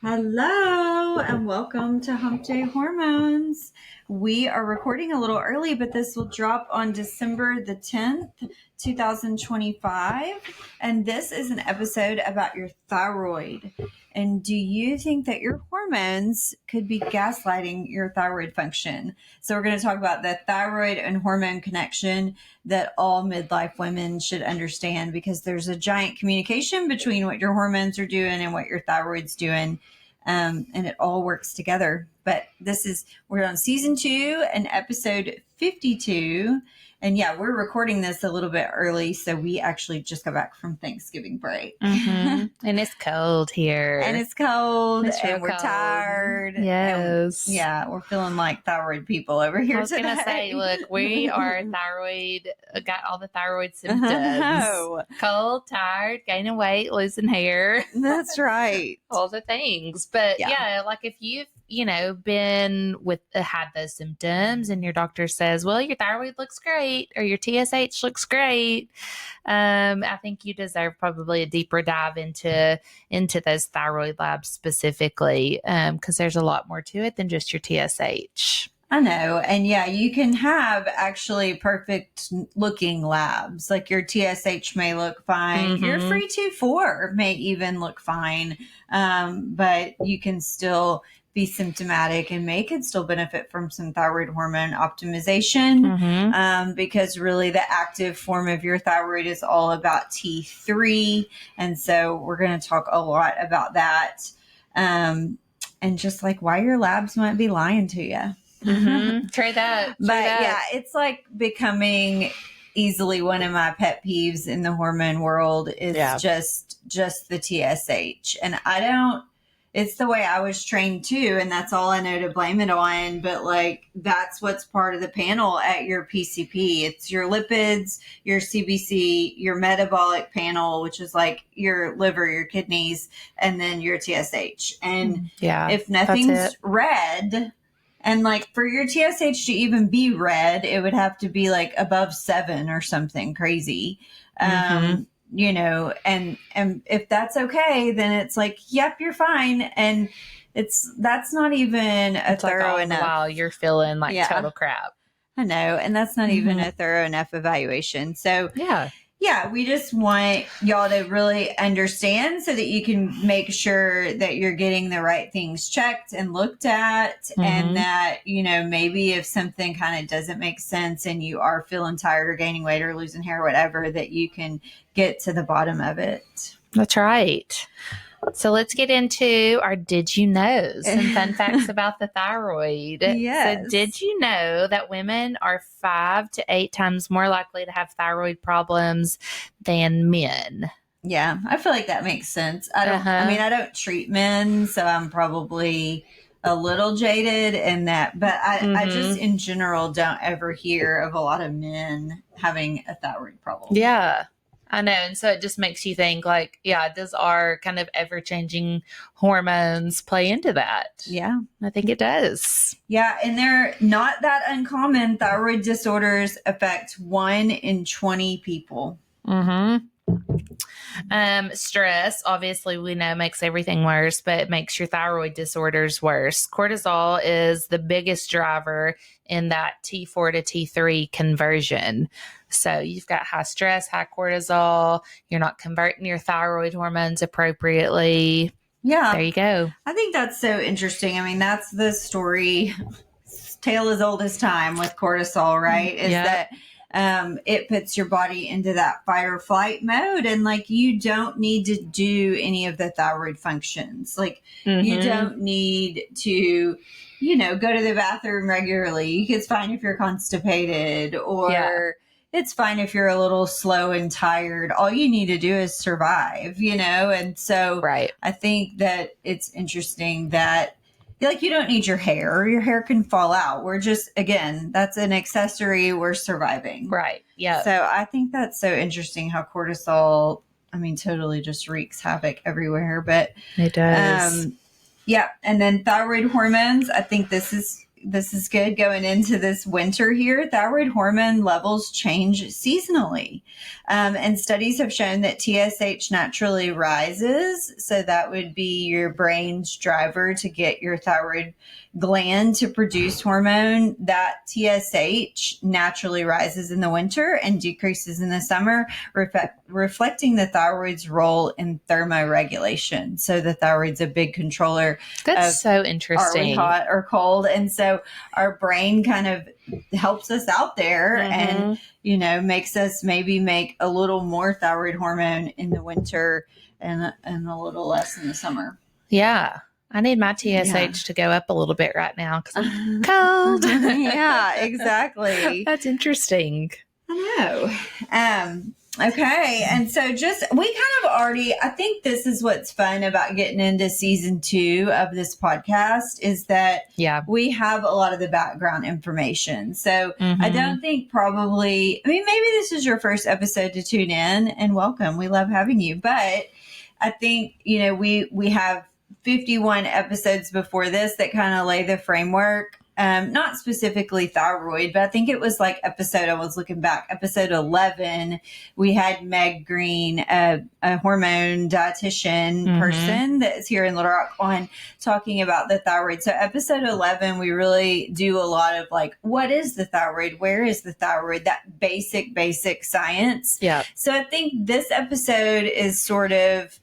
Hello and welcome to Hump Day Hormones. We are recording a little early, but this will drop on December the 10th, 2025. And this is an episode about your thyroid. And do you think that your hormones could be gaslighting your thyroid function? So we're going to talk about the thyroid and hormone connection that all midlife women should understand, because there's a giant communication between what your hormones are doing and what your thyroid's doing. And it all works together. But we're on season 2 and episode 52. And yeah, we're recording this a little bit early. So we actually just got back from Thanksgiving break. Mm-hmm. And it's cold here. And it's cold. It's real and we're cold. tired. Yes. And we're feeling like thyroid people over here I was today. going to say, look, we are thyroid, got all the thyroid symptoms. Oh. Cold, tired, gaining weight, losing hair. That's right. All the things. But yeah, like if you've, had those symptoms and your doctor says, well, your thyroid looks great or your TSH looks great. I think you deserve probably a deeper dive into those thyroid labs specifically, because there's a lot more to it than just your TSH. I know. And yeah, you can have actually perfect looking labs. Like your TSH may look fine. Mm-hmm. Your free 2,4 may even look fine. But you can still be symptomatic and could still benefit from some thyroid hormone optimization. Because really the active form of your thyroid is all about T3. And so we're going to talk a lot about that. And just like why your labs might be lying to you. Try that. Yeah, it's like becoming easily one of my pet peeves in the hormone world is just the TSH. And it's the way I was trained too. And that's all I know to blame it on. But like, that's what's part of the panel at your PCP. It's your lipids, your CBC, your metabolic panel, which is like your liver, your kidneys, and then your TSH. And if nothing's red, and like for your TSH to even be red, it would have to be like above 7 or something crazy. And if that's okay, then it's like, yep, you're fine. And that's not even a thorough enough. Wow, you're feeling like total crap. I know. And that's not even a thorough enough evaluation. So yeah, we just want y'all to really understand so that you can make sure that you're getting the right things checked and looked at. And that, maybe if something kind of doesn't make sense and you are feeling tired or gaining weight or losing hair or whatever, that you can get to the bottom of it. That's right. So let's get into our did you knows, some fun facts about the thyroid. Yes. So did you know that women are 5 to 8 times more likely to have thyroid problems than men? Yeah, I feel like that makes sense. I don't treat men, so I'm probably a little jaded in that, but I just in general don't ever hear of a lot of men having a thyroid problem. Yeah. I know. And so it just makes you think like, does our kind of ever-changing hormones play into that? Yeah. I think it does. Yeah. And they're not that uncommon. Thyroid disorders affect 1 in 20 people. Stress, obviously, we know makes everything worse, but it makes your thyroid disorders worse. Cortisol is the biggest driver in that T4 to T3 conversion. So you've got high stress, high cortisol. You're not converting your thyroid hormones appropriately. Yeah. There you go. I think that's so interesting. I mean, that's the story, tale as old as time with cortisol, right? Is that it puts your body into that fight or flight mode. And like, you don't need to do any of the thyroid functions. Like you don't need to, go to the bathroom regularly. It's fine if you're constipated or it's fine if you're a little slow and tired. All you need to do is survive, And so I think that it's interesting that you don't need your hair. Your hair can fall out. We're just, again, that's an accessory. We're surviving. Right. Yeah. So I think that's so interesting how cortisol, totally just wreaks havoc everywhere. But it does. And then thyroid hormones. I think this is this is good going into this winter here. Thyroid hormone levels change seasonally. And studies have shown that TSH naturally rises. So that would be your brain's driver to get your thyroid gland to produce hormone. That TSH naturally rises in the winter and decreases in the summer, reflecting the thyroid's role in thermoregulation. So the thyroid's a big controller. That's so interesting. Are we hot or cold? And so our brain kind of helps us out there and, makes us maybe make a little more thyroid hormone in the winter and a little less in the summer. Yeah. I need my TSH to go up a little bit right now because I'm cold. Yeah, exactly. That's interesting. I know. Okay. And so we kind of already, I think this is what's fun about getting into season 2 of this podcast is that we have a lot of the background information. So I don't think maybe this is your first episode to tune in, and welcome. We love having you. But I think, we have 51 episodes before this that kind of lay the framework. Not specifically thyroid, but I think it was like episode 11, we had Meg Green, a hormone dietitian person that's here in Little Rock, on talking about the thyroid. So episode 11, we really do a lot of like, what is the thyroid? Where is the thyroid? That basic science. Yeah. So I think this episode is sort of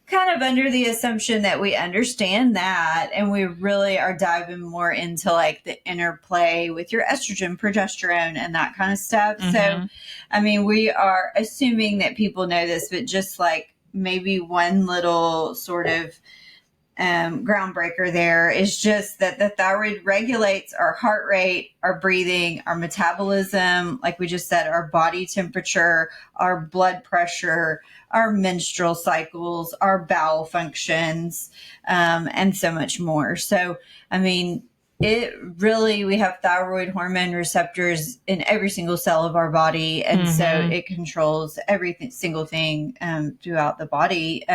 kind of under the assumption that we understand that, and we really are diving more into like the interplay with your estrogen, progesterone, and that kind of stuff. So, I mean, we are assuming that people know this, but just like maybe one little sort of groundbreaker there is just that the thyroid regulates our heart rate, our breathing, our metabolism, like we just said, our body temperature, our blood pressure, our menstrual cycles, our bowel functions, and so much more. So, I mean, we have thyroid hormone receptors in every single cell of our body. And so it controls single thing throughout the body.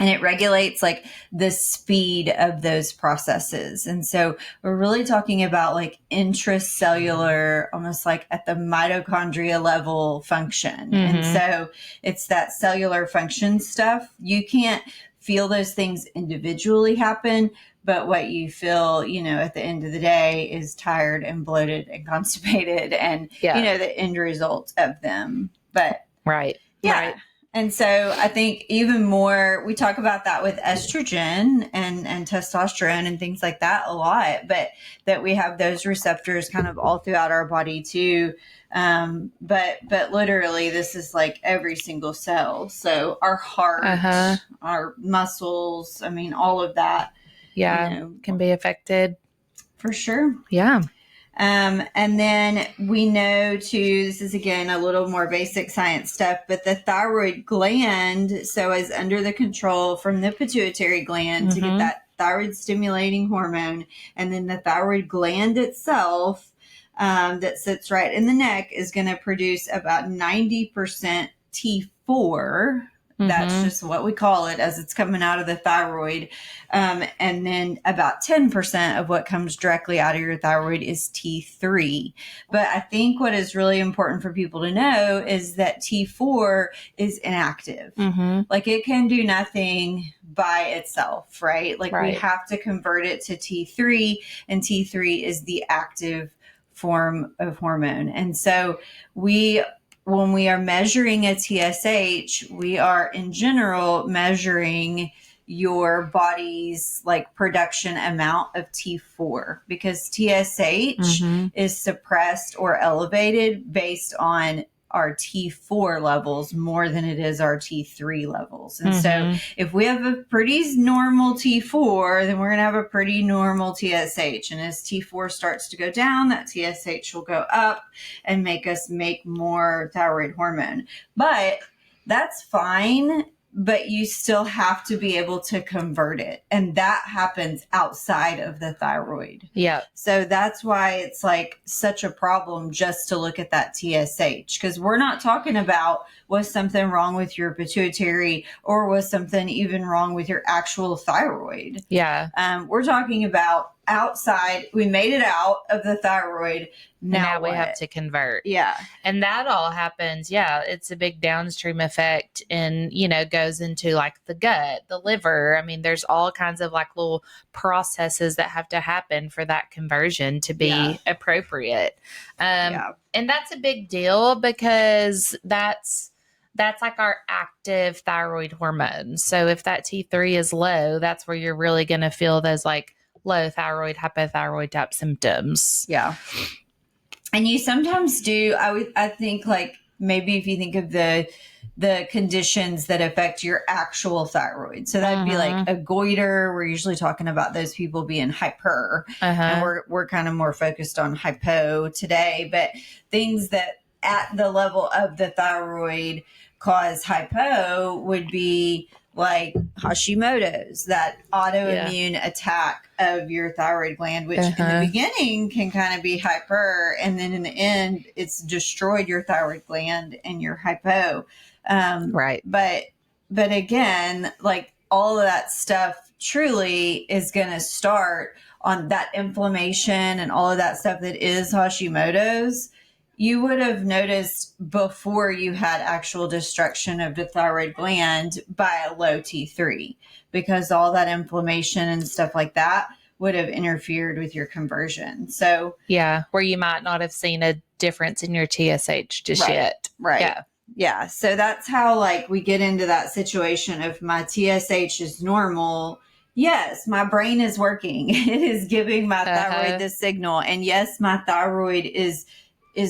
And it regulates like the speed of those processes. And so we're really talking about like intracellular, almost like at the mitochondria level function. And so it's that cellular function stuff. You can't feel those things individually happen, but what you feel, at the end of the day is tired and bloated and constipated and, the end result of them. But right. And so I think even more, we talk about that with estrogen and testosterone and things like that a lot, but that we have those receptors kind of all throughout our body too. But literally this is like every single cell. So our heart, our muscles, I mean, all of that. Yeah. Can be affected. For sure. Yeah. And then we know too, this is again a little more basic science stuff, but the thyroid gland, so is under the control from the pituitary gland to get that thyroid stimulating hormone. And then the thyroid gland itself, that sits right in the neck, is going to produce about 90% T4. That's just what we call it as it's coming out of the thyroid. And then about 10% of what comes directly out of your thyroid is T3. But I think what is really important for people to know is that T4 is inactive. Like it can do nothing by itself, right? Like we have to convert it to T3, and T3 is the active form of hormone. And so when we are measuring a TSH, we are in general measuring your body's like production amount of T4, because TSH is suppressed or elevated based on our T4 levels more than it is our T3 levels. And so if we have a pretty normal T4, then we're going to have a pretty normal TSH. And as T4 starts to go down, that TSH will go up and make us make more thyroid hormone. But that's fine. But you still have to be able to convert it. And that happens outside of the thyroid. Yeah. So that's why it's like such a problem just to look at that TSH, because we're not talking about was something wrong with your pituitary, or was something even wrong with your actual thyroid. Yeah. We're talking about outside. We made it out of the thyroid. Now we have to convert. Yeah. And that all happens. Yeah. It's a big downstream effect and, goes into like the gut, the liver. I mean, there's all kinds of like little processes that have to happen for that conversion to be appropriate. And that's a big deal because that's like our active thyroid hormone. So if that T3 is low, that's where you're really going to feel those like low thyroid, hypothyroid type symptoms. Yeah. And you sometimes do, I think like maybe if you think of the conditions that affect your actual thyroid. So that'd be like a goiter. We're usually talking about those people being hyper, and we're kind of more focused on hypo today, but things that at the level of the thyroid cause hypo would be like Hashimoto's, that autoimmune attack of your thyroid gland, which in the beginning can kind of be hyper, and then in the end, it's destroyed your thyroid gland and your hypo. Right. But again, like all of that stuff truly is going to start on that inflammation and all of that stuff that is Hashimoto's. You would have noticed before you had actual destruction of the thyroid gland by a low T3, because all that inflammation and stuff like that would have interfered with your conversion. So yeah, where you might not have seen a difference in your TSH just yet. Right. Yeah. Yeah. So that's how like we get into that situation of my TSH is normal. Yes, my brain is working. It is giving my thyroid the signal. And yes, my thyroid is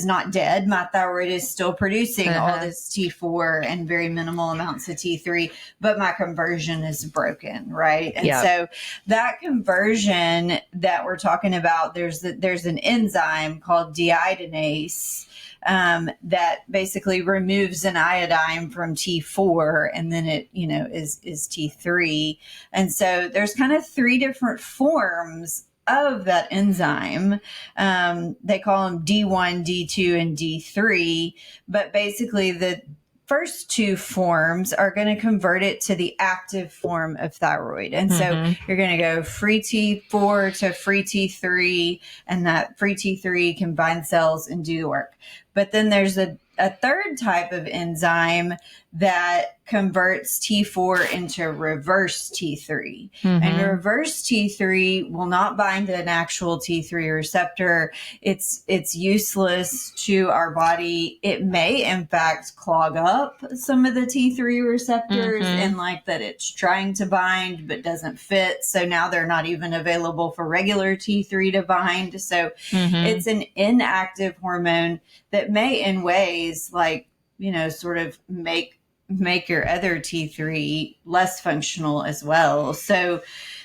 not dead. My thyroid is still producing all this T4 and very minimal amounts of T3, but my conversion is broken, right? And so that conversion that we're talking about, there's an enzyme called deiodinase that basically removes an iodine from T4, and then it, is T3. And so there's kind of three different forms of that enzyme. They call them D1, D2, and D3. But basically, the first two forms are going to convert it to the active form of thyroid. And so you're going to go free T4 to free T3, and that free T3 can bind cells and do the work. But then there's a third type of enzyme that converts T4 into reverse T3. And reverse T3 will not bind to an actual T3 receptor. It's useless to our body. It may, in fact, clog up some of the T3 receptors, and like that it's trying to bind but doesn't fit. So now they're not even available for regular T3 to bind. So it's an inactive hormone that may, in ways, like, sort of make your other T3 less functional as well. So,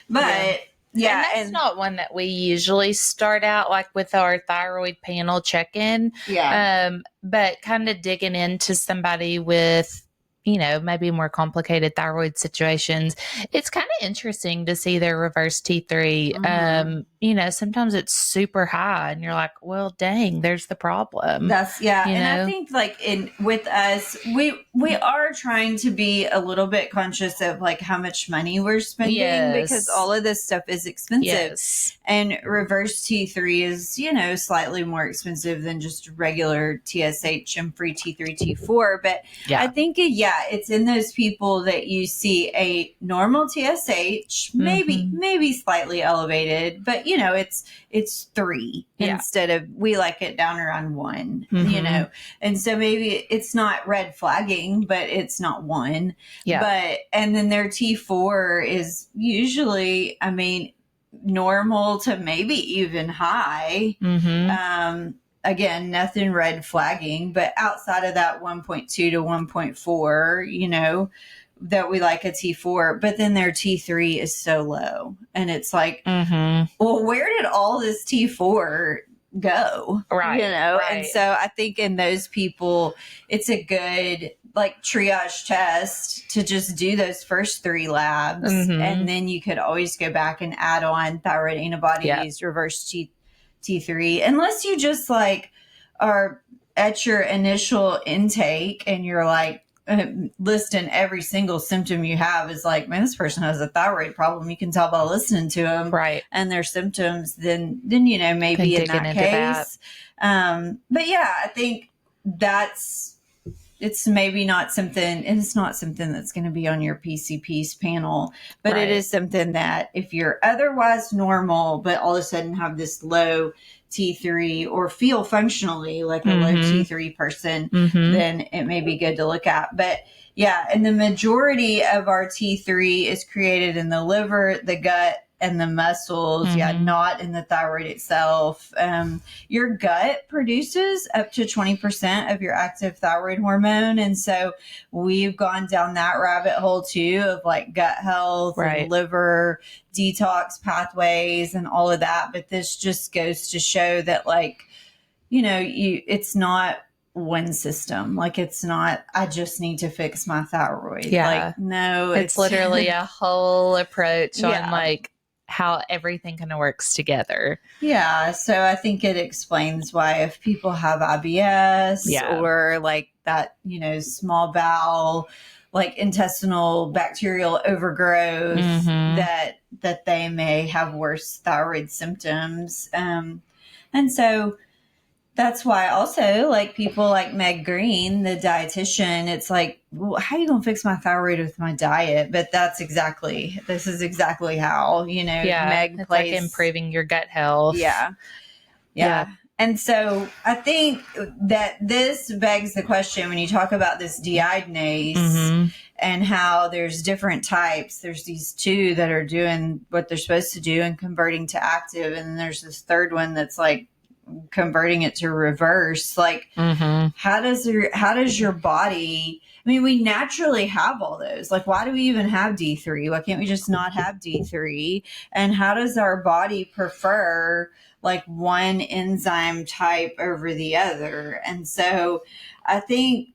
but and that's not one that we usually start out like with our thyroid panel check-in. But kind of digging into somebody with, maybe more complicated thyroid situations, it's kind of interesting to see their reverse T3. Sometimes it's super high and you're like, well, dang, there's the problem. That's and I think like with us, we are trying to be a little bit conscious of like how much money we're spending, because all of this stuff is expensive. And reverse T3 is, slightly more expensive than just regular TSH and free T3, T4. But I think, it's in those people that you see a normal TSH, maybe slightly elevated, but it's 3 instead of, we like it down around 1, and so maybe it's not red flagging, but it's not 1. And then their T4 is usually, normal to maybe even high. Again, nothing red flagging, but outside of that 1.2 to 1.4, that we like a T4, but then their T3 is so low. And it's like, well, where did all this T4 go? Right. And so I think in those people, it's a good like triage test to just do those first 3 labs. And then you could always go back and add on thyroid antibodies, reverse T3, unless you just like are at your initial intake and you're like listing every single symptom you have, is like, man, this person has a thyroid problem. You can tell by listening to them, right, and their symptoms. Then maybe in that case. But yeah, I think it's maybe not something, and it's not something that's going to be on your PCP's panel, but it is something that if you're otherwise normal, but all of a sudden have this low T3 or feel functionally like a low T3 person, then it may be good to look at. But yeah, and the majority of our T3 is created in the liver, the gut, and the muscles, not in the thyroid itself. Your gut produces up to 20% of your active thyroid hormone. And so we've gone down that rabbit hole too, of like gut health and liver detox pathways and all of that. But this just goes to show that, like, it's not one system. Like, it's not, I just need to fix my thyroid. Like, no, it's literally a whole approach on like how everything kind of works together. Yeah. So I think it explains why if people have IBS or like that, small bowel, like intestinal bacterial overgrowth, that they may have worse thyroid symptoms. And so that's why also, like, people like Meg Green, the dietitian, it's like, well, how are you going to fix my thyroid with my diet? But this is exactly how, Meg it's plays. Like improving your gut health. Yeah. And so I think that this begs the question, when you talk about this deiodinase and how there's different types, there's these two that are doing what they're supposed to do and converting to active. And then there's this third one that's like converting it to reverse. Like, how does your body, I mean, we naturally have all those. Like, why do we even have D3? Why can't we just not have D3? And how does our body prefer like one enzyme type over the other? And so I think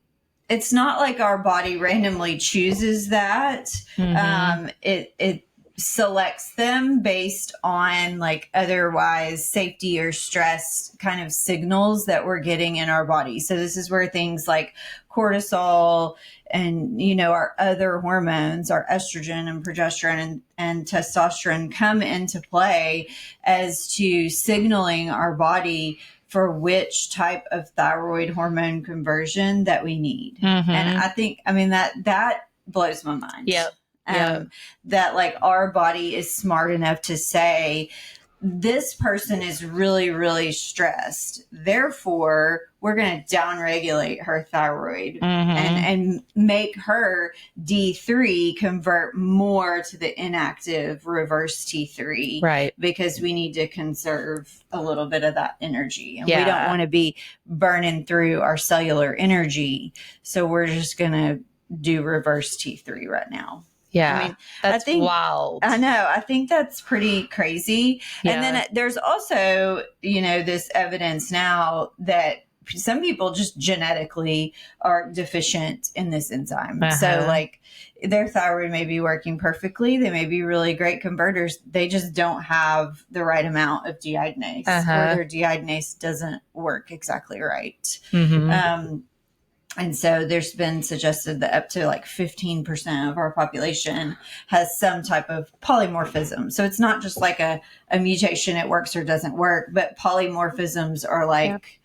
it's not like our body randomly chooses that. It selects them based on like otherwise safety or stress kind of signals that we're getting in our body. So this is where things like cortisol and, our other hormones, our estrogen and progesterone and testosterone come into play as to signaling our body for which type of thyroid hormone conversion that we need. And I think, that blows my mind. That like our body is smart enough to say, this person is really, really stressed. Therefore, we're going to downregulate her thyroid and make her D3 convert more to the inactive reverse T3. Right. Because we need to conserve a little bit of that energy. And we don't want to be burning through our cellular energy. So we're just going to do reverse T3 right now. Yeah. That's wild. I know. I think that's pretty crazy. Yeah. And then there's also, this evidence now that some people just genetically are deficient in this enzyme. So like their thyroid may be working perfectly. They may be really great converters. They just don't have the right amount of deiodinase, or their deiodinase doesn't work exactly right. And so there's been suggested that up to like 15% of our population has some type of polymorphism. So it's not just like a mutation, it works or doesn't work, but polymorphisms are like,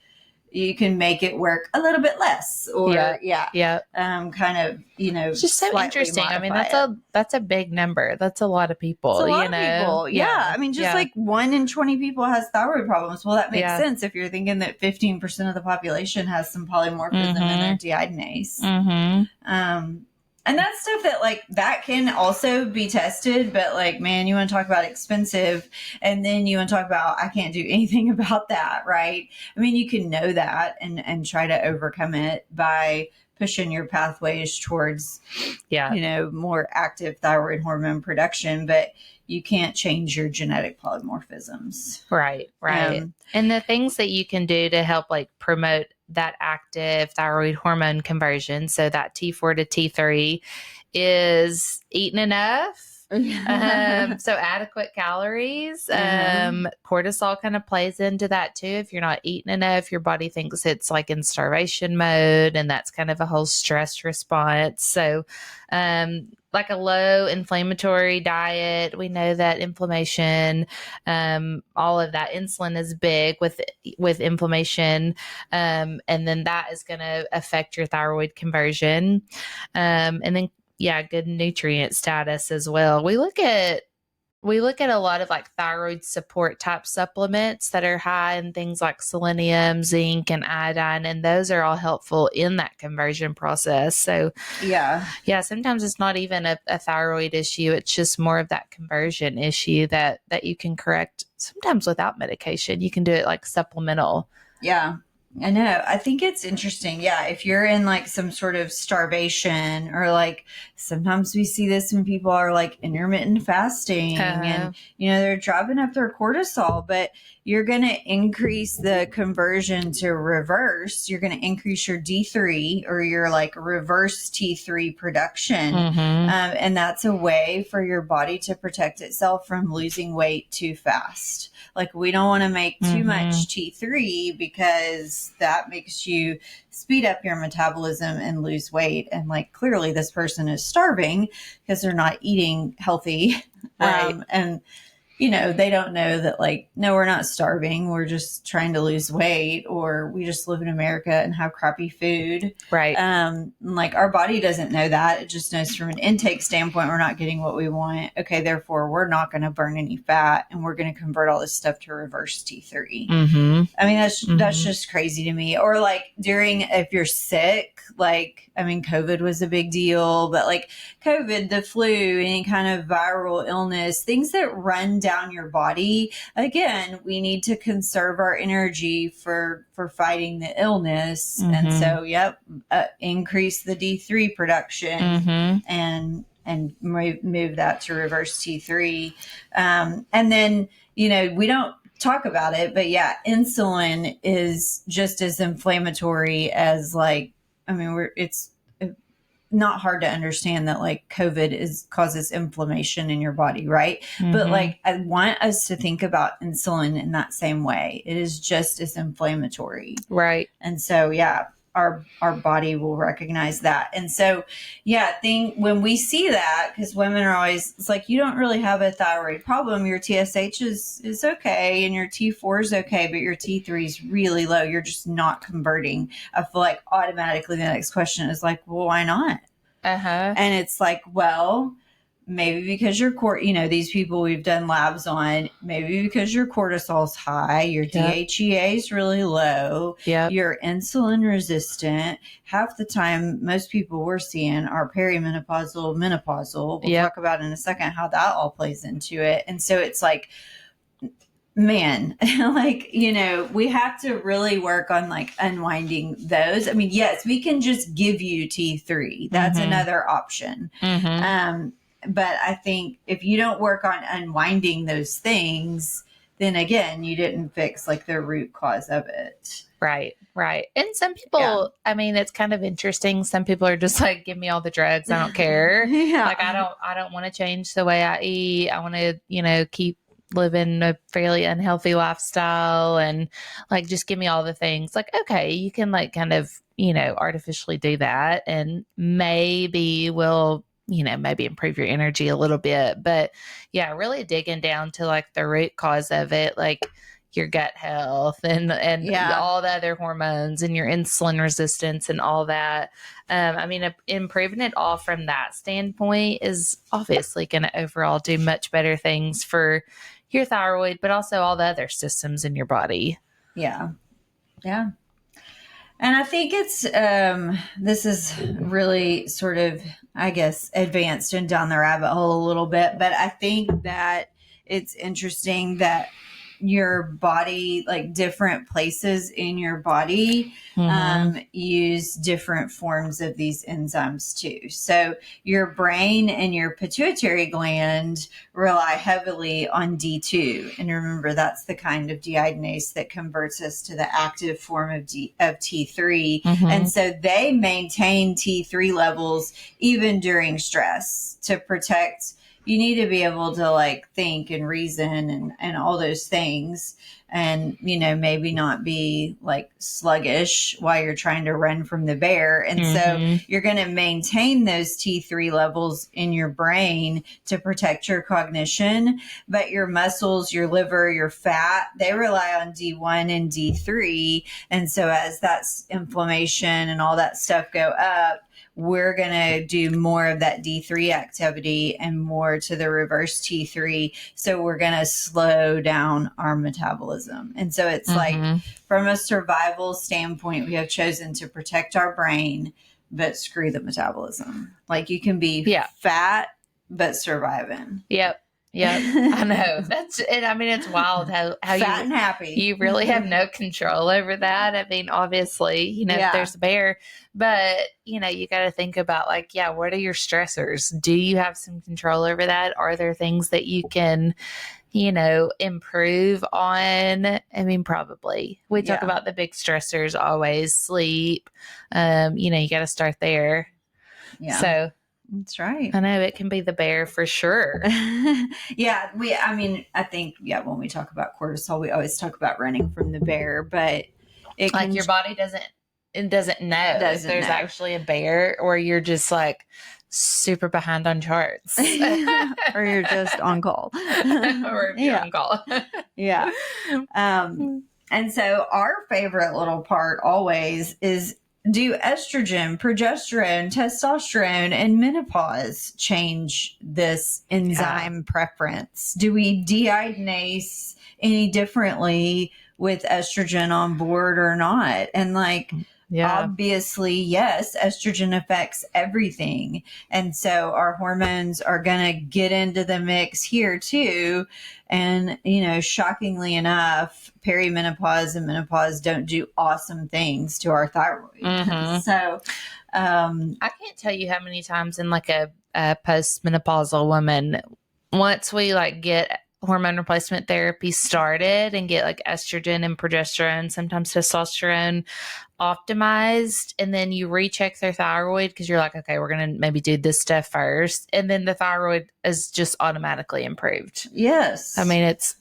you can make it work a little bit less, or kind of, it's just so interesting. I mean, that's a big number. That's a lot of people. It's a lot of people. Yeah. I mean, just like 1 in 20 people has thyroid problems. Well, that makes sense if you're thinking that 15% of the population has some polymorphism in their deiodinase. And that's stuff that like that can also be tested, but like, man, you want to talk about expensive, and then you want to talk about, I can't do anything about that. Right. I mean, you can know that and try to overcome it by pushing your pathways towards, more active thyroid hormone production, but you can't change your genetic polymorphisms. Right. And the things that you can do to help like promote that active thyroid hormone conversion, so that T4 to T3, is eating enough, So adequate calories. Cortisol kind of plays into that too. If you're not eating enough, your body thinks it's like in starvation mode, and that's kind of a whole stress response. So, like a low inflammatory diet, we know that inflammation, all of that, insulin is big with inflammation, and then that is going to affect your thyroid conversion, and then good nutrient status as well. We look at a lot of like thyroid support type supplements that are high in things like selenium, zinc, and iodine, and those are all helpful in that conversion process. So yeah, sometimes it's not even a thyroid issue. It's just more of that conversion issue that you can correct sometimes without medication. You can do it like supplemental. Yeah. I know. I think it's interesting. Yeah. If you're in like some sort of starvation, or like sometimes we see this when people are like intermittent fasting and, they're driving up their cortisol, but you're going to increase the conversion to reverse. You're going to increase your D3 or your like reverse T3 production. And that's a way for your body to protect itself from losing weight too fast. Like we don't want to make too much T3 because that makes you speed up your metabolism and lose weight. And like clearly this person is starving because they're not eating healthy. Right. And they don't know that like, no, we're not starving. We're just trying to lose weight, or we just live in America and have crappy food. Right. Like our body doesn't know that. It just knows from an intake standpoint, we're not getting what we want. Okay. Therefore we're not going to burn any fat, and we're going to convert all this stuff to reverse T3. I mean, that's just crazy to me. Or like if you're sick, like, I mean, COVID was a big deal, but like COVID, the flu, any kind of viral illness, things that run down your body. Again, we need to conserve our energy for fighting the illness. And so, increase the D3 production and move that to reverse T3. And then, we don't talk about it, but insulin is just as inflammatory as like, I mean, it's not hard to understand that like COVID causes inflammation in your body, right? But like I want us to think about insulin in that same way. It is just as inflammatory. Right. And so our body will recognize that. And so when we see that, because women are always, it's like, you don't really have a thyroid problem. Your TSH is okay and your T4 is okay, but your T3 is really low. You're just not converting. I feel like automatically the next question is like, well, why not? And it's like, well, maybe because your these people we've done labs on, maybe because your cortisol's high, your DHEA is really low, you're insulin resistant. Half the time, most people we're seeing are perimenopausal, menopausal. We'll talk about in a second how that all plays into it. And so it's like, man, like, we have to really work on like unwinding those. I mean, yes, we can just give you T3. That's another option. But I think if you don't work on unwinding those things, then again, you didn't fix like the root cause of it. Right. Right. And some people, I mean, it's kind of interesting. Some people are just like, give me all the drugs. I don't care. Like, I don't want to change the way I eat. I want to, keep living a fairly unhealthy lifestyle, and like, just give me all the things. Like, okay, you can like kind of, artificially do that, and maybe maybe improve your energy a little bit. But really digging down to like the root cause of it, like your gut health and all the other hormones and your insulin resistance and all that. I mean, improving it all from that standpoint is obviously going to overall do much better things for your thyroid, but also all the other systems in your body. Yeah. Yeah. And I think it's, this is really sort of, I guess, advanced and down the rabbit hole a little bit, but I think that it's interesting that your body, like different places in your body, use different forms of these enzymes too. So your brain and your pituitary gland rely heavily on D2. And remember, that's the kind of deiodinase that converts us to the active form of T3. And so they maintain T3 levels even during stress to protect you need to be able to like think and reason and all those things. And, you know, maybe not be like sluggish while you're trying to run from the bear. And so you're going to maintain those T3 levels in your brain to protect your cognition, but your muscles, your liver, your fat, they rely on D1 and D3. And so as that's inflammation and all that stuff go up, we're going to do more of that D3 activity and more to the reverse T3. So we're going to slow down our metabolism. And so it's like from a survival standpoint, we have chosen to protect our brain, but screw the metabolism. Like you can be fat, but surviving. Yep. Yeah, I know. That's it. I mean, it's wild how fat and happy. You really have no control over that. I mean, obviously, you know, if there's a bear, but you know, you got to think about like, what are your stressors? Do you have some control over that? Are there things that you can, you know, improve on? I mean, probably. We talk about the big stressors always, sleep. You know, you got to start there. Yeah. So. That's right. I know it can be the bear for sure. I think, when we talk about cortisol, we always talk about running from the bear, but it like your body doesn't know if there's actually a bear, or you're just like super behind on charts or you're just on call or if you're on call. And so our favorite little part always is, do estrogen, progesterone, testosterone, and menopause change this enzyme preference? Do we deiodinase any differently with estrogen on board or not? And like, obviously, yes, estrogen affects everything. And so our hormones are going to get into the mix here too. And, you know, shockingly enough, perimenopause and menopause don't do awesome things to our thyroid. So, I can't tell you how many times in like a postmenopausal woman, once we like get hormone replacement therapy started and get like estrogen and progesterone, sometimes testosterone optimized, and then you recheck their thyroid because you're like, okay, we're going to maybe do this stuff first. And then the thyroid is just automatically improved. Yes. I mean, it's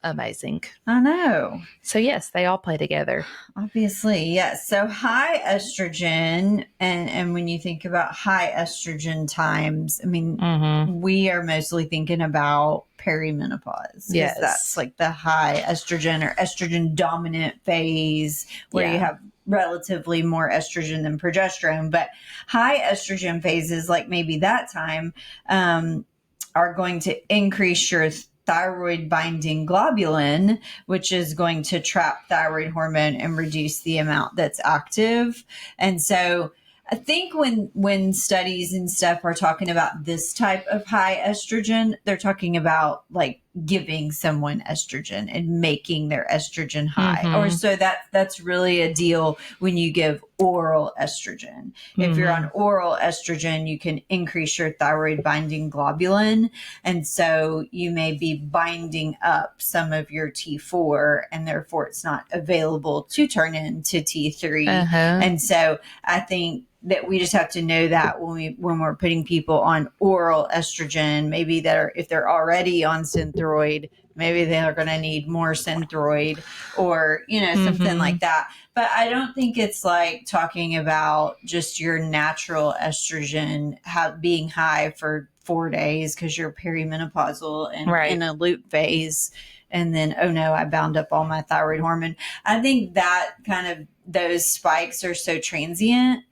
amazing. I know. So yes, they all play together. Obviously, yes. So high estrogen, and when you think about high estrogen times, I mean, we are mostly thinking about perimenopause. Yes. That's like the high estrogen or estrogen dominant phase where you have relatively more estrogen than progesterone. But high estrogen phases, like maybe that time, are going to increase your thyroid binding globulin, which is going to trap thyroid hormone and reduce the amount that's active. And so I think when studies and stuff are talking about this type of high estrogen, they're talking about like giving someone estrogen and making their estrogen high. Or so that's really a deal when you give oral estrogen. If you're on oral estrogen, you can increase your thyroid binding globulin. And so you may be binding up some of your T4 and therefore it's not available to turn into T3. And so I think that we just have to know that when we're putting people on oral estrogen, maybe if they're already on Synthroid, maybe they're going to need more Synthroid or, you know, something like that. But I don't think it's like talking about just your natural estrogen being high for 4 days because you're perimenopausal and in a loop phase. And then, oh no, I bound up all my thyroid hormone. I think that kind of those spikes are so transient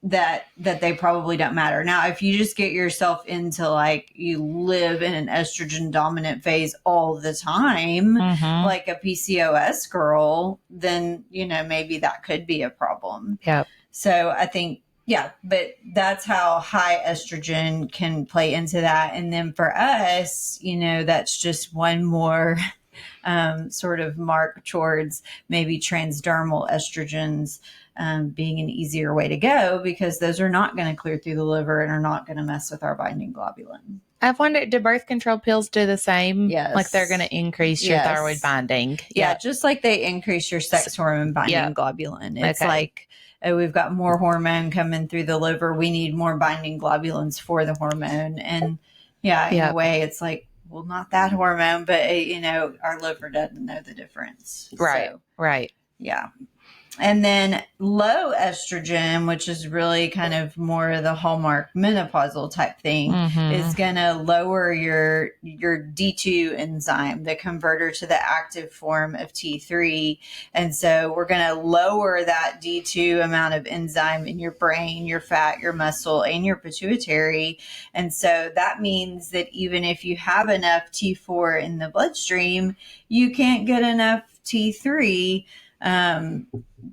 that they probably don't matter. Now, if you just get yourself into like you live in an estrogen dominant phase all the time, like a PCOS girl, then, you know, maybe that could be a problem. So I think, but that's how high estrogen can play into that. And then for us, you know, that's just one more sort of mark towards maybe transdermal estrogens being an easier way to go, because those are not going to clear through the liver and are not going to mess with our binding globulin. I've wondered, do birth control pills do the same? Yes. Like they're going to increase your thyroid binding? Yeah, just like they increase your sex hormone binding globulin. It's like, oh, we've got more hormone coming through the liver. We need more binding globulins for the hormone. And in a way, it's like, well, not that hormone, but, our liver doesn't know the difference. Right, right. Yeah. And then low estrogen, which is really kind of more the hallmark menopausal type thing, is going to lower your D2 enzyme, the converter to the active form of T3. And so we're going to lower that D2 amount of enzyme in your brain, your fat, your muscle, and your pituitary. And so that means that even if you have enough T4 in the bloodstream, you can't get enough T3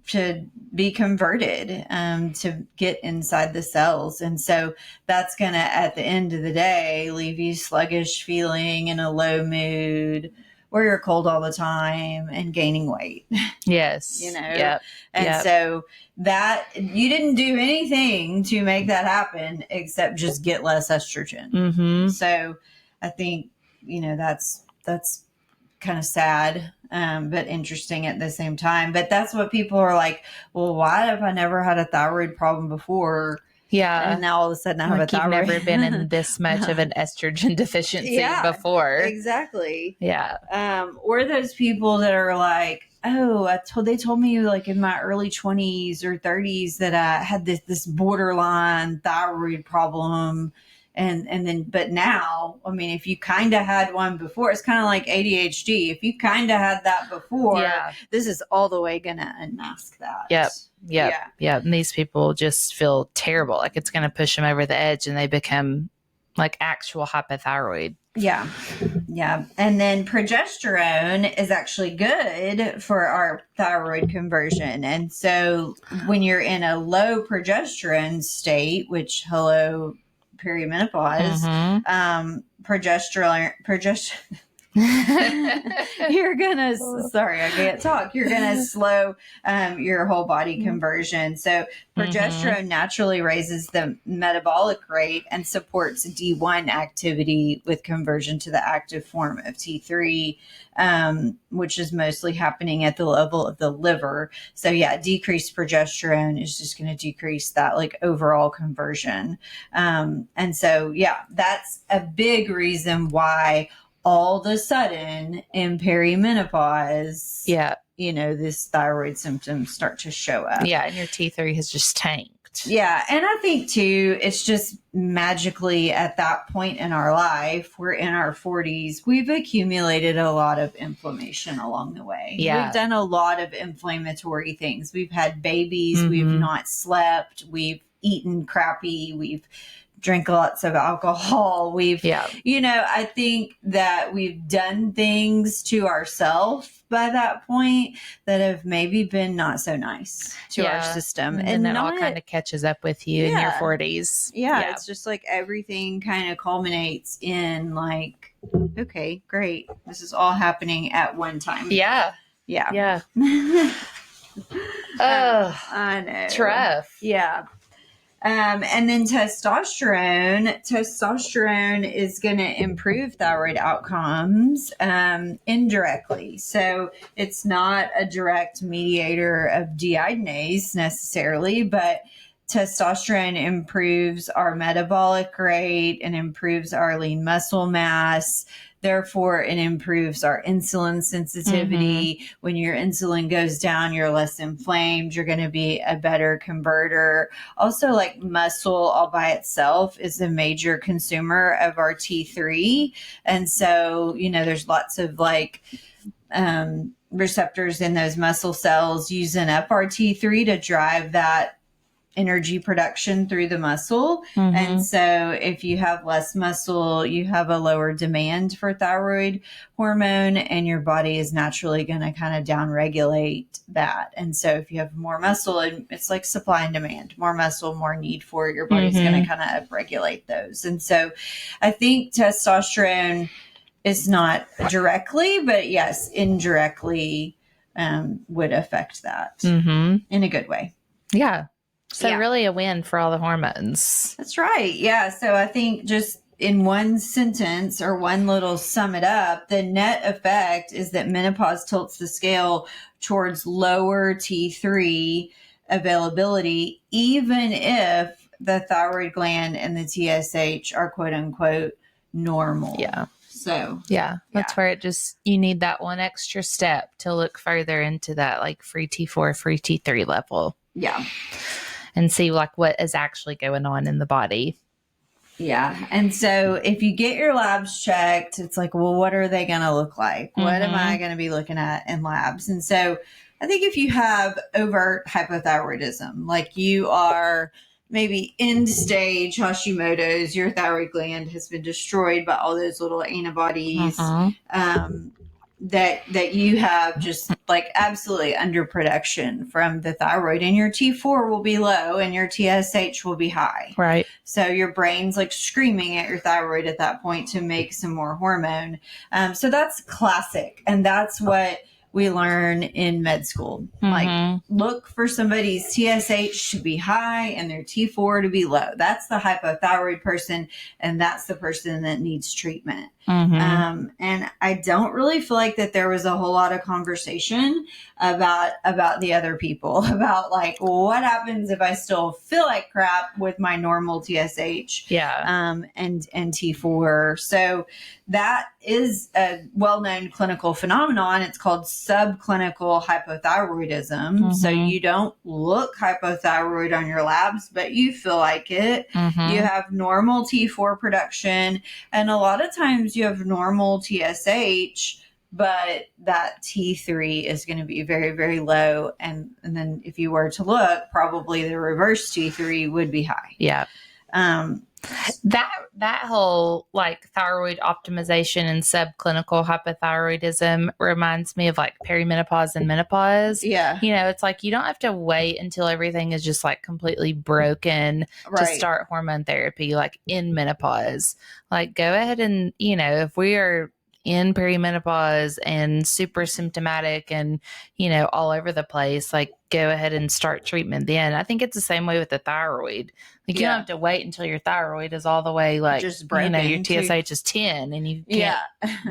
to be converted, to get inside the cells. And so that's going to, at the end of the day, leave you sluggish feeling, in a low mood, where you're cold all the time and gaining weight. Yes. So that you didn't do anything to make that happen except just get less estrogen. So I think, that's kind of sad, but interesting at the same time. But that's what people are like, well, why have I never had a thyroid problem before? Yeah. And now all of a sudden I have a thyroid. You've never been in this much of an estrogen deficiency before. Exactly. Yeah. Or those people that are like, oh, they told me like in my early 20s or 30s that I had this borderline thyroid problem. And then, but now, I mean, if you kind of had one before, it's kind of like ADHD. If you kind of had that before, this is all the way going to unmask that. Yep. And these people just feel terrible. Like it's going to push them over the edge and they become like actual hypothyroid. Yeah. And then progesterone is actually good for our thyroid conversion. And so when you're in a low progesterone state, which perimenopause, progesterone you're gonna I can't talk. You're gonna slow your whole body conversion. So progesterone naturally raises the metabolic rate and supports D1 activity with conversion to the active form of T3, which is mostly happening at the level of the liver. So decreased progesterone is just going to decrease that like overall conversion. And so that's a big reason why all of a sudden in perimenopause, this thyroid symptoms start to show up. Yeah, and your T3 has just tanked. Yeah, and I think too, it's just magically at that point in our life, we're in our 40s, we've accumulated a lot of inflammation along the way. Yeah. We've done a lot of inflammatory things. We've had babies, we've not slept, we've eaten crappy, we've drink lots of alcohol. I think that we've done things to ourselves by that point that have maybe been not so nice to our system. And then all kind of catches up with you in your 40s. Yeah. It's just like everything kind of culminates in like, okay, great. This is all happening at one time. Yeah. Oh, I know. It's rough. Yeah. And then testosterone is going to improve thyroid outcomes indirectly. So it's not a direct mediator of deiodinase necessarily, but testosterone improves our metabolic rate and improves our lean muscle mass. Therefore, it improves our insulin sensitivity. When your insulin goes down, you're less inflamed. You're going to be a better converter. Also, like muscle all by itself is a major consumer of our T3. And so, there's lots of receptors in those muscle cells using up our T3 to drive that energy production through the muscle. And so if you have less muscle, you have a lower demand for thyroid hormone, and your body is naturally going to kind of downregulate that. And so if you have more muscle, and it's like supply and demand, more muscle, more need for it, your body's going to kind of upregulate those. And so I think testosterone it's not directly, but yes, indirectly would affect that in a good way. Yeah. So really a win for all the hormones. That's right. Yeah. So I think just in one sentence or one little sum it up, the net effect is that menopause tilts the scale towards lower T3 availability, even if the thyroid gland and the TSH are quote unquote normal. Yeah. So that's where it just, you need that one extra step to look further into that like free T4, free T3 level. Yeah. And see like what is actually going on in the body. Yeah. And so if you get your labs checked, it's like, well, what are they going to look like? What am I going to be looking at in labs? And so I think if you have overt hypothyroidism, like you are maybe end stage Hashimoto's, your thyroid gland has been destroyed by all those little antibodies, that you have just like absolutely underproduction from the thyroid, and your T4 will be low and your TSH will be high. Right. So your brain's like screaming at your thyroid at that point to make some more hormone. So that's classic. And that's what we learn in med school. Like look for somebody's TSH to be high and their T4 to be low. That's the hypothyroid person. And that's the person that needs treatment. And I don't really feel like that there was a whole lot of conversation about the other people, about like, well, what happens if I still feel like crap with my normal TSH and T4. So that is a well-known clinical phenomenon. It's called subclinical hypothyroidism. So you don't look hypothyroid on your labs, but you feel like it. You have normal T4 production, and a lot of times you have normal TSH, but that T3 is going to be very, very low. And then if you were to look, probably the reverse T3 would be high. Yeah. That whole like thyroid optimization and subclinical hypothyroidism reminds me of like perimenopause and menopause. Yeah. You know, it's like you don't have to wait until everything is just like completely broken to start hormone therapy, like in menopause. Like go ahead and, you know, if we are in perimenopause and super symptomatic and, you know, all over the place, like go ahead and start treatment then. I think it's the same way with the thyroid. Like you don't have to wait until your thyroid is all the way like, just broken, you know, your TSH is 10 and you can't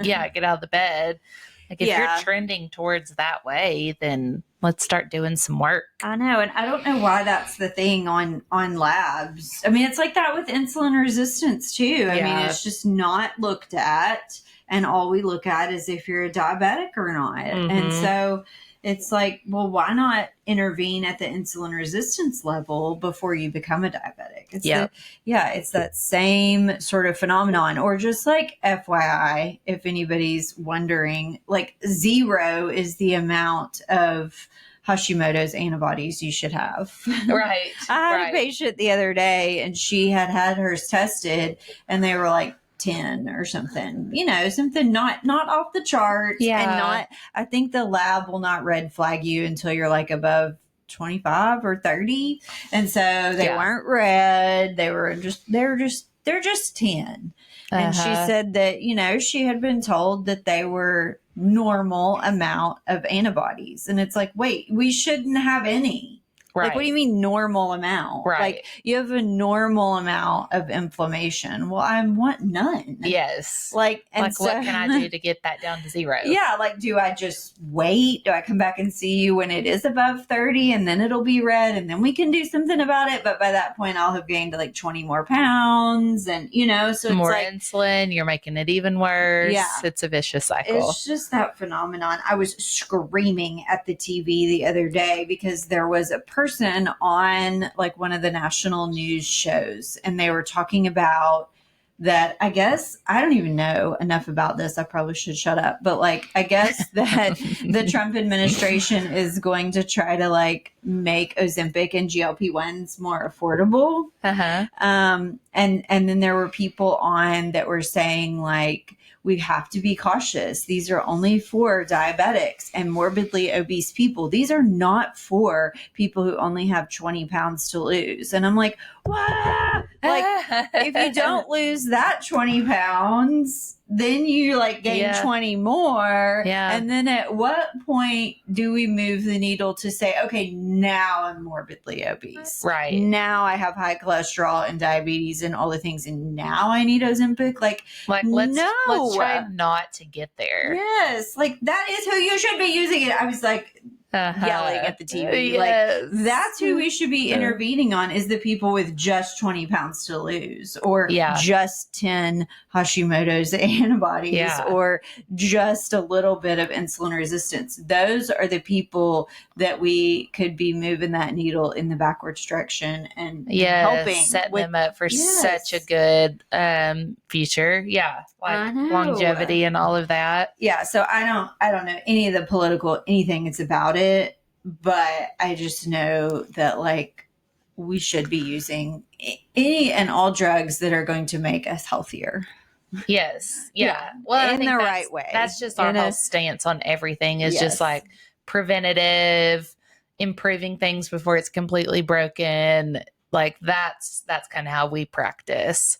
get out of the bed. Like if you're trending towards that way, then let's start doing some work. I know. And I don't know why that's the thing on labs. I mean, it's like that with insulin resistance too. I mean, it's just not looked at. And all we look at is if you're a diabetic or not. And so it's like, well, why not intervene at the insulin resistance level before you become a diabetic? It's it's that same sort of phenomenon. Or just like FYI, if anybody's wondering, like 0 is the amount of Hashimoto's antibodies you should have. Right. I had a patient the other day and she had hers tested and they were like 10 or something, you know, something not off the charts. And not, I think the lab will not red flag you until you're like above 25 or 30. And so they weren't red. They're just 10. And she said that, you know, she had been told that they were normal amount of antibodies. And it's like, wait, we shouldn't have any. Right. Like, what do you mean normal amount? Right. Like, you have a normal amount of inflammation. Well, I want none. Yes. Like, and like, so, what can I do to get that down to 0? Yeah. Like, do I just wait? Do I come back and see you when it is above 30 and then it'll be red and then we can do something about it? But by that point, I'll have gained like 20 more pounds and, you know, so it's more like, insulin. You're making it even worse. Yeah. It's a vicious cycle. It's just that phenomenon. I was screaming at the TV the other day because there was a person on like one of the national news shows and they were talking about that. I guess I don't even know enough about this. I probably should shut up, but like, I guess that the Trump administration is going to try to like make Ozempic and GLP-1s more affordable. And then there were people on that were saying like, we have to be cautious. These are only for diabetics and morbidly obese people. These are not for people who only have 20 pounds to lose. And I'm like, Like, if you don't lose that 20 pounds, then you like gain 20 more. Yeah. And then at what point do we move the needle to say, okay, now I'm morbidly obese. Right. Now I have high cholesterol and diabetes and all the things. And now I need Ozempic. Like let's try not to get there. Yes. Like that is who you should be using it. I was like, yelling at the TV. Yes. Like that's who we should be intervening on is the people with just 20 pounds to lose or just 10 Hashimoto's antibodies or just a little bit of insulin resistance. Those are the people that we could be moving that needle in the backwards direction and helping. Setting them up for such a good future. Yeah. Like longevity and all of that. Yeah. So I don't know any of the political anything it's about it, but I just know that like we should be using any and all drugs that are going to make us healthier. Yes. Yeah. Well, in the right way. That's just our whole stance on everything is just like preventative, improving things before it's completely broken. Like that's kind of how we practice.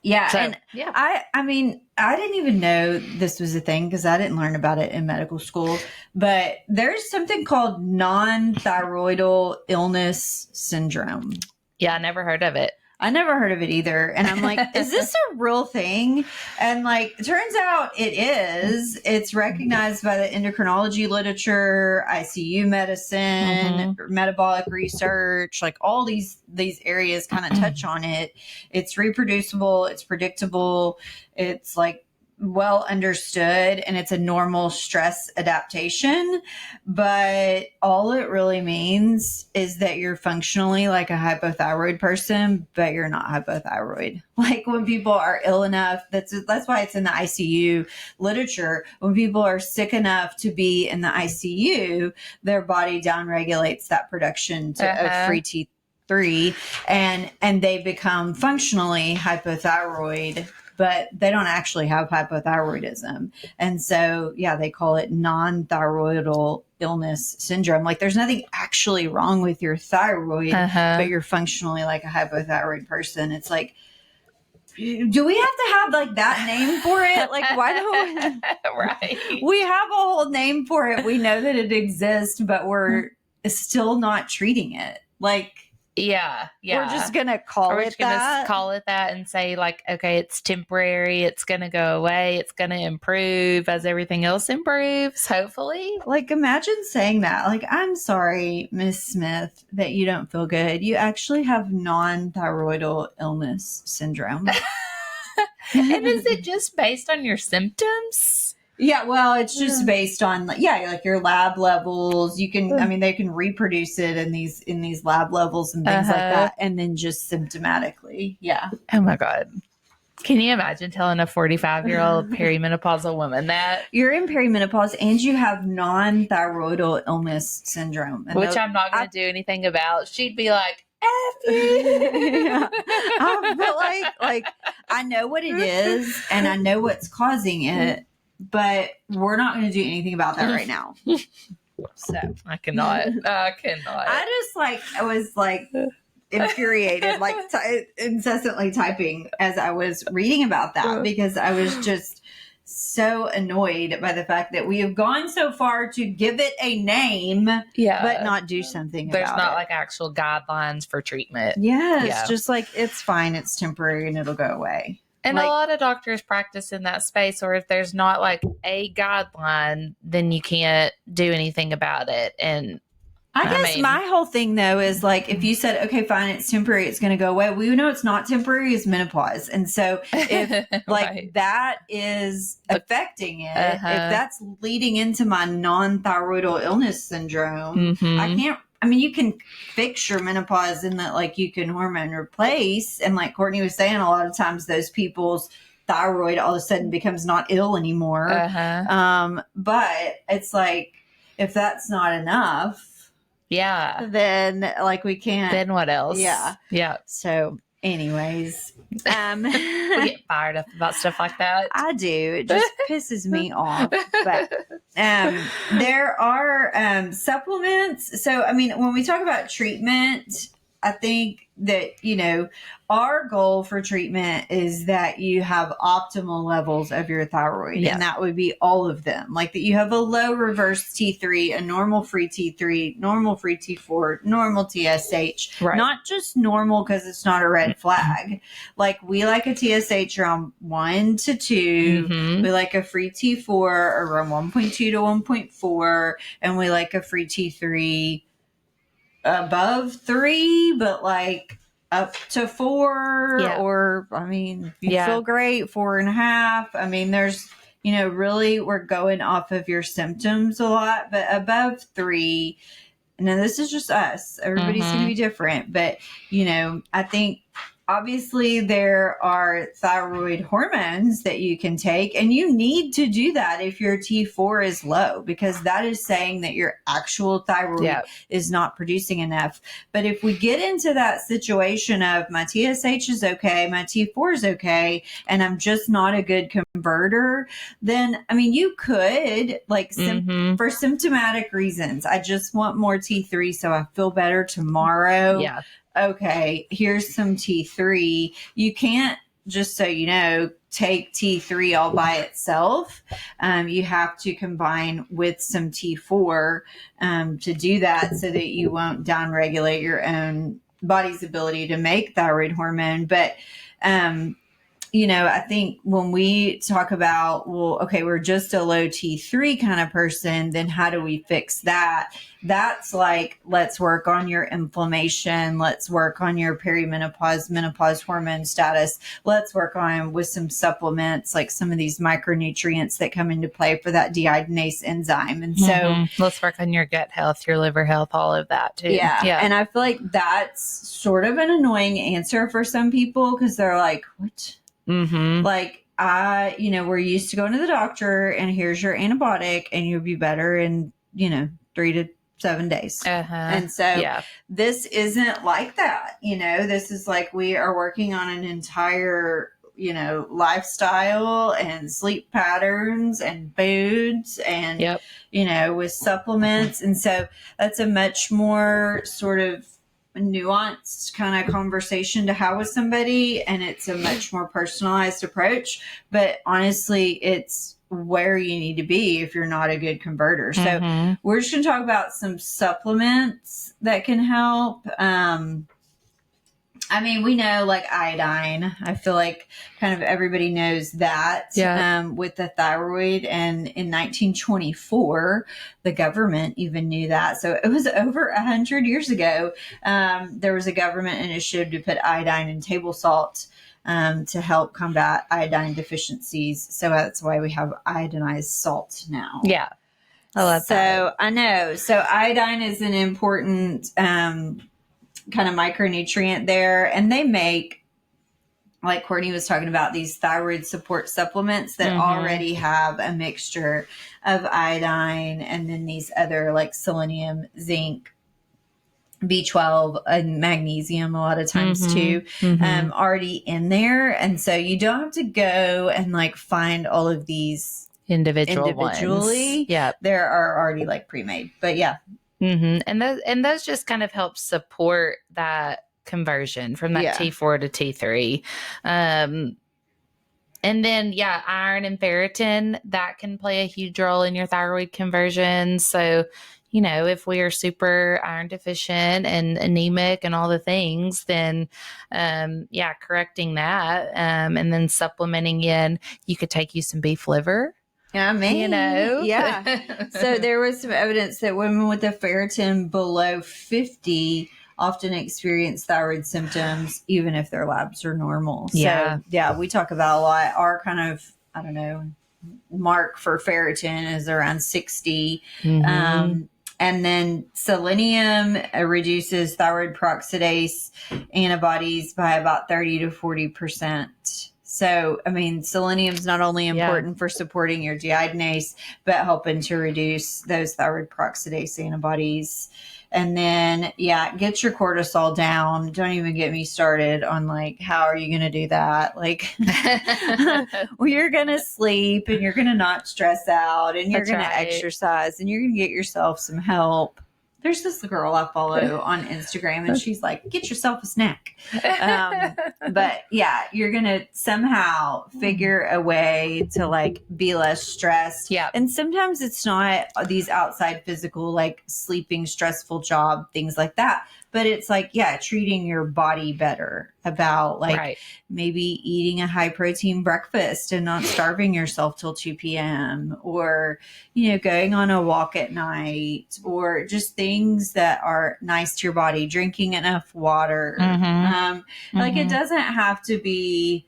Yeah. So, and I mean, I didn't even know this was a thing because I didn't learn about it in medical school, but there's something called non-thyroidal illness syndrome. Yeah, I never heard of it. I never heard of it either. And I'm like, is this a real thing? And like, it turns out it is. It's recognized by the endocrinology literature, ICU medicine, metabolic research, like all these areas kind of touch on it. It's reproducible. It's predictable. It's like well understood and it's a normal stress adaptation. But all it really means is that you're functionally like a hypothyroid person, but you're not hypothyroid. Like when people are ill enough, that's why it's in the ICU literature. When people are sick enough to be in the ICU, their body downregulates that production of free T3 and they become functionally hypothyroid, but they don't actually have hypothyroidism. And so, they call it non-thyroidal illness syndrome. Like there's nothing actually wrong with your thyroid, but you're functionally like a hypothyroid person. It's like, do we have to have like that name for it? Like, why don't right. we have a whole name for it? We know that it exists, but we're still not treating it. Like, we're just gonna call it that and say like, okay, it's temporary, it's gonna go away, it's gonna improve as everything else improves, hopefully. Like imagine saying that, like, I'm sorry, Miss Smith, that you don't feel good. You actually have non-thyroidal illness syndrome. And is it just based on your symptoms? Yeah, well, it's just based on like your lab levels. You can, I mean, they can reproduce it in these lab levels and things like that, and then just symptomatically, Oh my God, can you imagine telling a 45-year-old perimenopausal woman that you're in perimenopause and you have non-thyroidal illness syndrome, which I'm not going to do anything about? She'd be like, F you. But like I know what it is and I know what's causing it. But we're not going to do anything about that right now. So I cannot. I was infuriated, like incessantly typing as I was reading about that because I was just so annoyed by the fact that we have gone so far to give it a name, but not do something about it. There's not like actual guidelines for treatment. It's just like, it's fine. It's temporary and it'll go away. And a lot of doctors practice in that space, or if there's not like a guideline, then you can't do anything about it. And I guess my whole thing though is like, if you said, okay, fine, it's temporary, it's going to go away. We know it's not temporary, it's menopause. And so if like that is affecting it, if that's leading into my non-thyroidal illness syndrome, you can fix your menopause in that, like, you can hormone replace. And like Courtney was saying, a lot of times those people's thyroid all of a sudden becomes not ill anymore. But it's like, if that's not enough, then like we can't. Then what else? Yeah. So anyways, we get fired up about stuff like that. I do. It just pisses me off. But there are supplements. So I mean, when we talk about treatment, I think that, our goal for treatment is that you have optimal levels of your thyroid. Yeah. And that would be all of them. Like that you have a low reverse T3, a normal free T3, normal free T4, normal TSH. Right. Not just normal because it's not a red flag. Like we like a TSH around 1 to 2. Mm-hmm. We like a free T4 around 1.2 to 1.4. And we like a free T3 above 3, but like up to 4. Yeah. Or you feel great, 4.5. There's really we're going off of your symptoms a lot, but above 3. Now this is just us, everybody's gonna be different, but I think obviously there are thyroid hormones that you can take, and you need to do that if your T4 is low, because that is saying that your actual thyroid is not producing enough. But if we get into that situation of my TSH is okay, my T4 is okay, and I'm just not a good converter, then you could like for symptomatic reasons, I just want more T3 so I feel better tomorrow. Yeah. Okay, here's some T3. You can't, just so you know, take T3 all by itself. You have to combine with some T4 to do that, so that you won't downregulate your own body's ability to make thyroid hormone. But I think when we talk about, well, okay, we're just a low T3 kind of person, then how do we fix that? That's like, let's work on your inflammation. Let's work on your perimenopause, menopause hormone status. Let's work on with some supplements, like some of these micronutrients that come into play for that deiodinase enzyme. And so let's work on your gut health, your liver health, all of that too. Yeah. And I feel like that's sort of an annoying answer for some people, because they're like, what? Like, we're used to going to the doctor and here's your antibiotic and you'll be better in, 3 to 7 days. And so this isn't like that. This is like, we are working on an entire, lifestyle and sleep patterns and foods and, with supplements. And so that's a much more sort of nuanced kind of conversation to have with somebody, and it's a much more personalized approach. But honestly, it's where you need to be if you're not a good converter. So we're just going to talk about some supplements that can help. We know like iodine. I feel like kind of everybody knows that with the thyroid. And in 1924, the government even knew that. So it was over 100 years ago. There was a government initiative to put iodine in table salt to help combat iodine deficiencies. So that's why we have iodinized salt now. Yeah. I love that. So I know. So iodine is an important kind of micronutrient there, and they make, like Courtney was talking about, these thyroid support supplements that already have a mixture of iodine and then these other like selenium, zinc, B12 and magnesium a lot of times too, already in there. And so you don't have to go and like find all of these individually. Ones. Yeah. There are already like pre-made, but yeah. And those just kind of help support that conversion from that T4 to T3. And then, iron and ferritin, that can play a huge role in your thyroid conversion. So, if we are super iron deficient and anemic and all the things, then, correcting that, and then supplementing in, you could take you some beef liver. Yeah. So there was some evidence that women with a ferritin below 50 often experience thyroid symptoms, even if their labs are normal. So, we talk about a lot. Our kind of, mark for ferritin is around 60. And then selenium reduces thyroid peroxidase antibodies by about 30 to 40%. So, selenium is not only important for supporting your deiodinase, but helping to reduce those thyroid peroxidase antibodies. And then, get your cortisol down. Don't even get me started on like, how are you going to do that? Like, well, you're going to sleep and you're going to not stress out and you're going to exercise and you're going to get yourself some help. There's this girl I follow on Instagram, and she's like, get yourself a snack. But yeah, you're going to somehow figure a way to like be less stressed. Yeah. And sometimes it's not these outside physical, like sleeping, stressful job, things like that. But it's like, yeah, treating your body better, about like maybe eating a high protein breakfast and not starving yourself till 2 p.m. or, you know, going on a walk at night, or just things that are nice to your body, drinking enough water. Like it doesn't have to be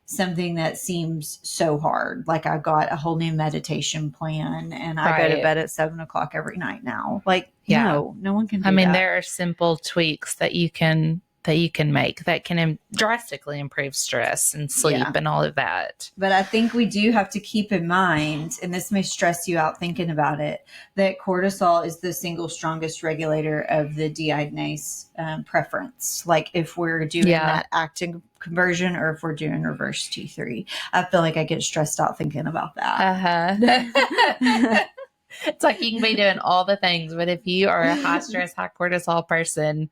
something that seems so hard. Like I got a whole new meditation plan and I go to bed at 7:00 every night now. Like, no one can do that. I mean, there are simple tweaks that you can make that can drastically improve stress and sleep and all of that. But I think we do have to keep in mind, and this may stress you out thinking about it, that cortisol is the single strongest regulator of the deiodinase preference. Like if we're doing that active conversion or if we're doing reverse T3. I feel like I get stressed out thinking about that. It's like you can be doing all the things, but if you are a high stress, high cortisol person,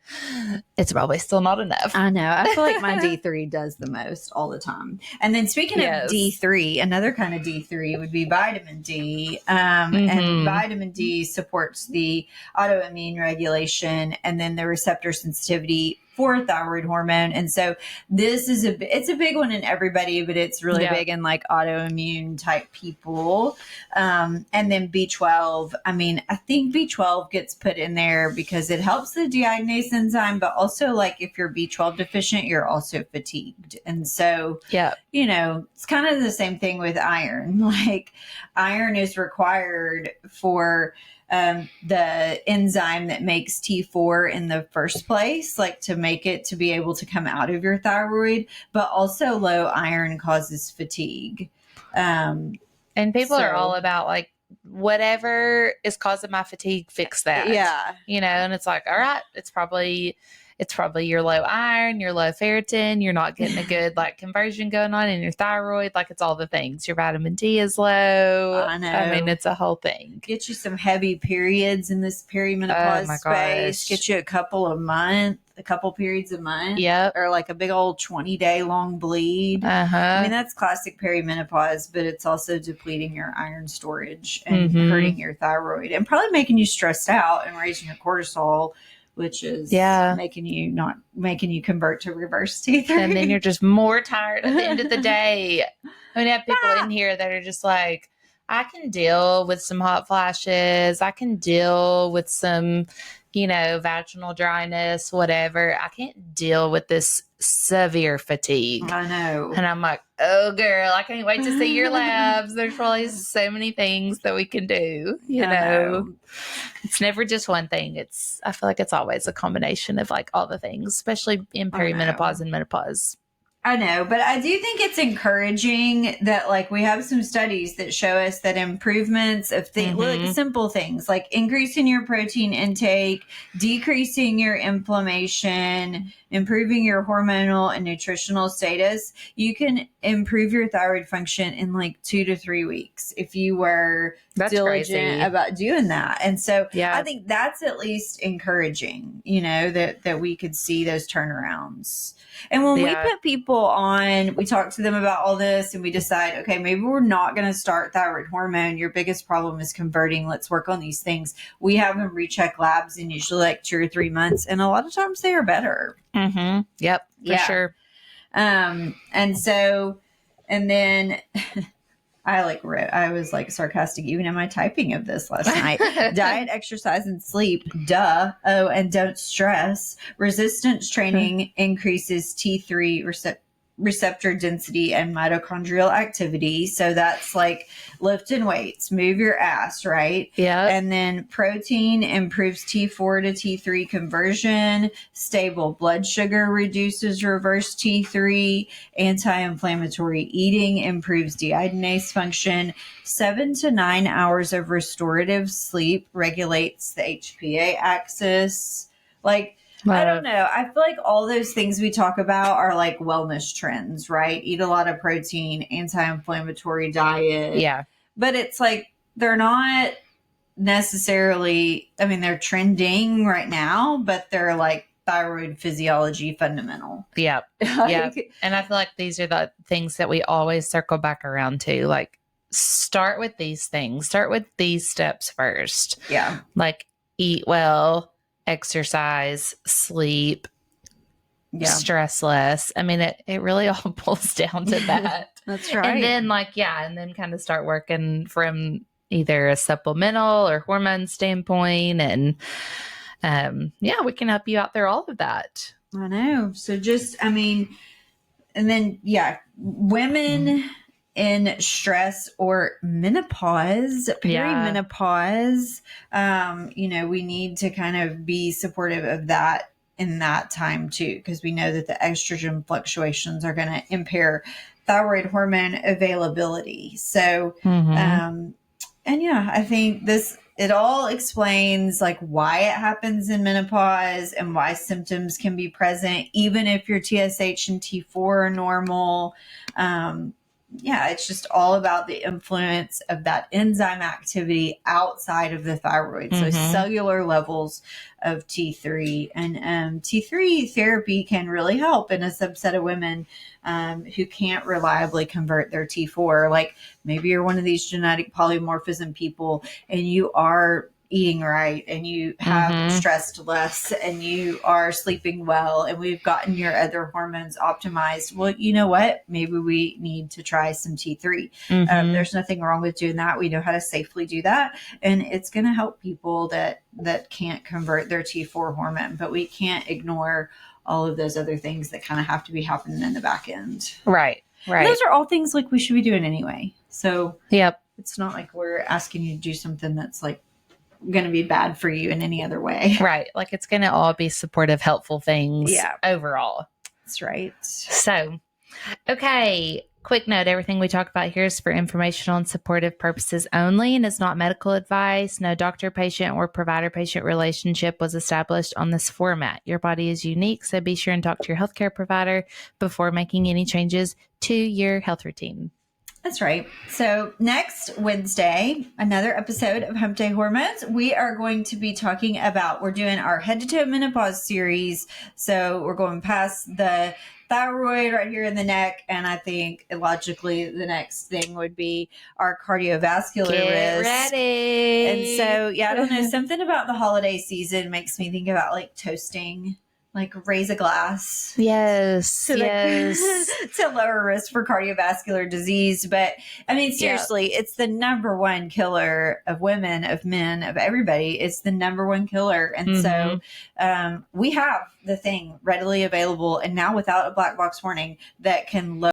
it's probably still not enough. I know. I feel like my D3 does the most all the time. And then speaking of D3, another kind of D3 would be vitamin D. And vitamin D supports the autoimmune regulation and then the receptor sensitivity for thyroid hormone. And so this is it's a big one in everybody, but it's really big in like autoimmune type people. And then B12. I mean, I think B12 gets put in there because it helps the deiodinase enzyme, but also like if you're B12 deficient, you're also fatigued. And so, you know, it's kind of the same thing with iron. Like iron is required for the enzyme that makes T4 in the first place, like to make it to be able to come out of your thyroid, but also low iron causes fatigue. And people are all about like, whatever is causing my fatigue, fix that. Yeah. You know, and it's like, all right, it's probably your low iron, your low ferritin, you're not getting a good like conversion going on in your thyroid. Like it's all the things. Your vitamin D is low. I know. I mean, it's a whole thing. Get you some heavy periods in this perimenopause space. Get you a couple periods a month. Yep. Or like a big old 20-day long bleed. I mean, that's classic perimenopause, but it's also depleting your iron storage and hurting your thyroid and probably making you stressed out and raising your cortisol, which is making you convert to reverse T3. And then you're just more tired at the end of the day. I mean, I have people in here that are just like, I can deal with some hot flashes. I can deal with some, you know, vaginal dryness, whatever. I can't deal with this severe fatigue. I know. And I'm like, oh, girl, I can't wait to see your labs. There's probably so many things that we can do. You know, it's never just one thing. I feel like it's always a combination of like all the things, especially in perimenopause and menopause. I know, but I do think it's encouraging that like we have some studies that show us that improvements of like simple things like increasing your protein intake, decreasing your inflammation, improving your hormonal and nutritional status, you can improve your thyroid function in like 2 to 3 weeks if you were diligent about doing that. And so I think that's at least encouraging, you know, that we could see those turnarounds. And when we put people on, we talk to them about all this and we decide, okay, maybe we're not going to start thyroid hormone. Your biggest problem is converting. Let's work on these things. We have them recheck labs in usually like 2 or 3 months. And a lot of times they are better. Yep, for sure. And then I was like sarcastic even in my typing of this last night. Diet, exercise, and sleep. Duh. Oh, and don't stress. Resistance training increases T3 receptor density and mitochondrial activity. So that's like lifting weights, move your ass, right? Yeah. And then protein improves T4 to T3 conversion. Stable blood sugar reduces reverse T3. Anti-inflammatory eating improves deiodinase function. 7 to 9 hours of restorative sleep regulates the HPA axis. Like, I don't know. I feel like all those things we talk about are like wellness trends, right? Eat a lot of protein, anti-inflammatory diet. Yeah. But it's like, they're not necessarily, I mean, they're trending right now, but they're like thyroid physiology fundamental. Yep. Yep. And I feel like these are the things that we always circle back around to. Like, start with these things, start with these steps first. Yeah. Like, eat well, exercise, sleep, stress less. I mean, it really all boils down to that. That's right. And then and then kind of start working from either a supplemental or hormone standpoint. And we can help you out through all of that. I know. So just, I mean, and then, women in stress or menopause, perimenopause, we need to kind of be supportive of that in that time too, because we know that the estrogen fluctuations are going to impair thyroid hormone availability. So, I think it all explains like why it happens in menopause and why symptoms can be present, even if your TSH and T4 are normal. It's just all about the influence of that enzyme activity outside of the thyroid. So cellular levels of T3 and T3 therapy can really help in a subset of women who can't reliably convert their T4. Like maybe you're one of these genetic polymorphism people and you are eating right and you have stressed less and you are sleeping well and we've gotten your other hormones optimized. Well, you know what? Maybe we need to try some T3. There's nothing wrong with doing that. We know how to safely do that. And it's going to help people that can't convert their T4 hormone, but we can't ignore all of those other things that kind of have to be happening in the back end. Right. And those are all things like we should be doing anyway. So it's not like we're asking you to do something that's like going to be bad for you in any other way. Right. Like it's going to all be supportive, helpful things overall. That's right. So, okay. Quick note, everything we talk about here is for informational and supportive purposes only and is not medical advice. No doctor-patient or provider-patient relationship was established on this format. Your body is unique, so be sure and talk to your healthcare provider before making any changes to your health routine. That's right. So next Wednesday, another episode of Hump Day Hormones. We are going to be talking about, we're doing our head to toe menopause series. So we're going past the thyroid right here in the neck. And I think logically the next thing would be our cardiovascular risk. Ready. And so, I don't know, something about the holiday season makes me think about like toasting. Like raise a glass. Yes. To lower risk for cardiovascular disease. But I mean, seriously, it's the number one killer of women, of men, of everybody. It's the number one killer. And so we have the thing readily available and now without a black box warning that can lower